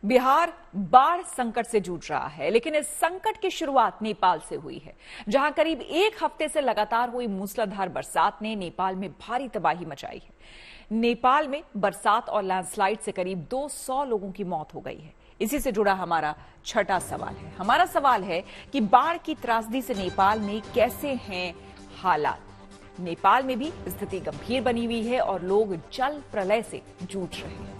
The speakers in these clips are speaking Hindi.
बिहार बाढ़ संकट से जूझ रहा है, लेकिन इस संकट की शुरुआत नेपाल से हुई है, जहां करीब एक हफ्ते से लगातार हुई मूसलाधार बरसात ने नेपाल में भारी तबाही मचाई है। नेपाल में बरसात और लैंडस्लाइड से करीब 200 लोगों की मौत हो गई है। इसी से जुड़ा हमारा छठा सवाल है। हमारा सवाल है कि बाढ़ की त्रासदी से नेपाल में कैसे हैं हालात। नेपाल में भी स्थिति गंभीर बनी हुई है और लोग जल प्रलय से जूझ रहे हैं।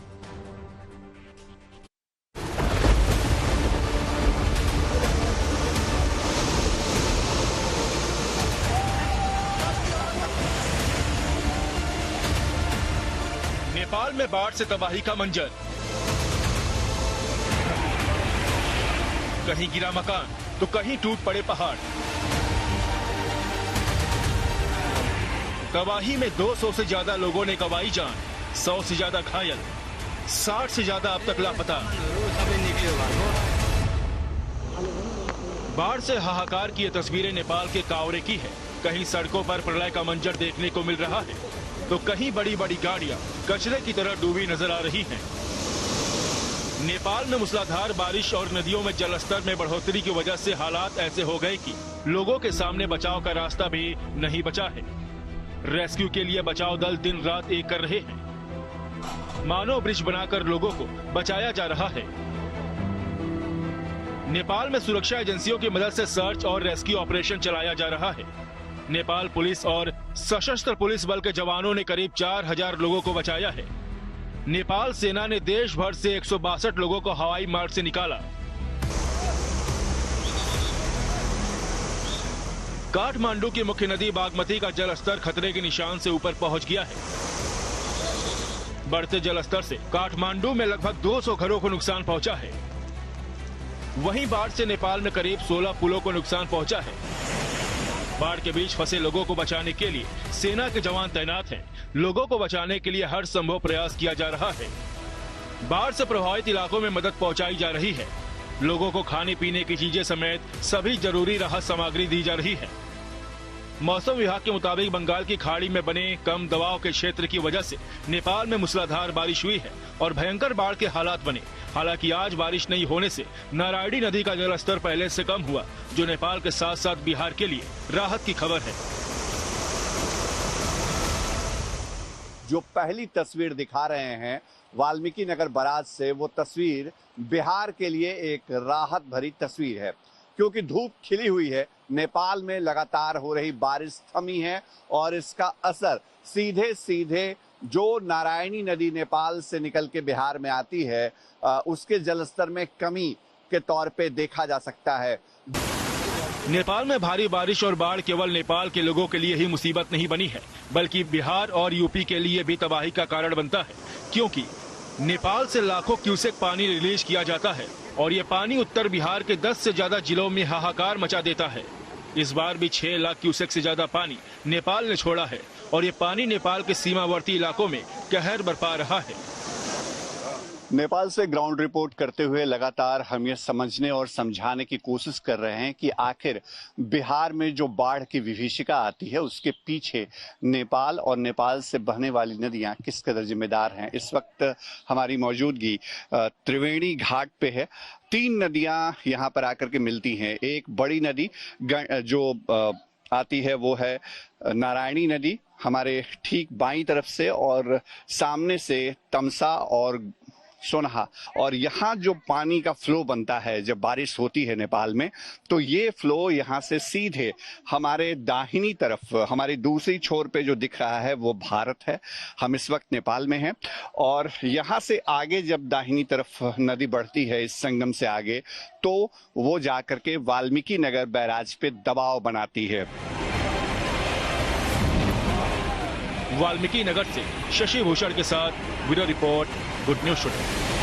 नेपाल में बाढ़ से तबाही का मंजर, कहीं गिरा मकान तो कहीं टूट पड़े पहाड़। तबाही में 200 से ज्यादा लोगों ने गंवाई जान, 100 से ज्यादा घायल, 60 से ज्यादा अब तक लापता। बाढ़ से हाहाकार की ये तस्वीरें नेपाल के कावरे की है। कहीं सड़कों पर प्रलय का मंजर देखने को मिल रहा है तो कहीं बड़ी बड़ी गाड़ियां कचरे की तरह डूबी नजर आ रही हैं। नेपाल में मूसलाधार बारिश और नदियों में जलस्तर में बढ़ोतरी की वजह से हालात ऐसे हो गए कि लोगों के सामने बचाव का रास्ता भी नहीं बचा है। रेस्क्यू के लिए बचाव दल दिन रात एक कर रहे हैं। मानव ब्रिज बनाकर लोगों को बचाया जा रहा है। नेपाल में सुरक्षा एजेंसियों की मदद से सर्च और रेस्क्यू ऑपरेशन चलाया जा रहा है। नेपाल पुलिस और सशस्त्र पुलिस बल के जवानों ने करीब 4000 लोगों को बचाया है। नेपाल सेना ने देश भर से 162 लोगों को हवाई मार्ग से निकाला। काठमांडू की मुख्य नदी बागमती का जलस्तर खतरे के निशान से ऊपर पहुंच गया है। बढ़ते जलस्तर से काठमांडू में लगभग 200 घरों को नुकसान पहुंचा है। वहीं बाढ़ से नेपाल में करीब 16 पुलों को नुकसान पहुंचा है। बाढ़ के बीच फंसे लोगों को बचाने के लिए सेना के जवान तैनात हैं। लोगों को बचाने के लिए हर संभव प्रयास किया जा रहा है। बाढ़ से प्रभावित इलाकों में मदद पहुंचाई जा रही है। लोगों को खाने पीने की चीजें समेत सभी जरूरी राहत सामग्री दी जा रही है। मौसम विभाग के मुताबिक बंगाल की खाड़ी में बने कम दबाव के क्षेत्र की वजह से नेपाल में मूसलाधार बारिश हुई है और भयंकर बाढ़ के हालात बने। हालांकि आज बारिश नहीं होने से नारायणी नदी का जलस्तर पहले से कम हुआ, जो नेपाल के साथ साथ बिहार के लिए राहत की खबर है। जो पहली तस्वीर दिखा रहे हैं वाल्मीकि नगर बराज से, वो तस्वीर बिहार के लिए एक राहत भरी तस्वीर है, क्योंकि धूप खिली हुई है। नेपाल में लगातार हो रही बारिश थमी है और इसका असर सीधे सीधे जो नारायणी नदी नेपाल से निकल के बिहार में आती है उसके जलस्तर में कमी के तौर पे देखा जा सकता है। नेपाल में भारी बारिश और बाढ़ केवल नेपाल के लोगों के लिए ही मुसीबत नहीं बनी है, बल्कि बिहार और यूपी के लिए भी तबाही का कारण बनता है, क्योंकि नेपाल से लाखों क्यूसेक पानी रिलीज किया जाता है और ये पानी उत्तर बिहार के 10 से ज्यादा जिलों में हाहाकार मचा देता है। इस बार भी 6 लाख क्यूसेक से ज्यादा पानी नेपाल ने छोड़ा है और ये पानी नेपाल के सीमावर्ती इलाकों में कहर बरपा रहा है। नेपाल से ग्राउंड रिपोर्ट करते हुए लगातार हम ये समझने और समझाने की कोशिश कर रहे हैं कि आखिर बिहार में जो बाढ़ की विभीषिका आती है उसके पीछे नेपाल और नेपाल से बहने वाली नदियां किस कदर जिम्मेदार हैं। इस वक्त हमारी मौजूदगी त्रिवेणी घाट पे है। 3 नदियां यहाँ पर आकर के मिलती हैं। एक बड़ी नदी जो आती है वो है नारायणी नदी हमारे ठीक बाईं तरफ से, और सामने से तमसा और सोनहा। और यहाँ जो पानी का फ्लो बनता है जब बारिश होती है नेपाल में, तो ये फ्लो यहाँ से सीधे हमारे दाहिनी तरफ, हमारी दूसरी छोर पे जो दिख रहा है वो भारत है। हम इस वक्त नेपाल में हैं और यहाँ से आगे जब दाहिनी तरफ नदी बढ़ती है इस संगम से आगे, तो वो जाकर के वाल्मीकि नगर बैराज पे दबाव बनाती है। वाल्मीकि नगर से शशि भूषण के साथ bureau report, good news today.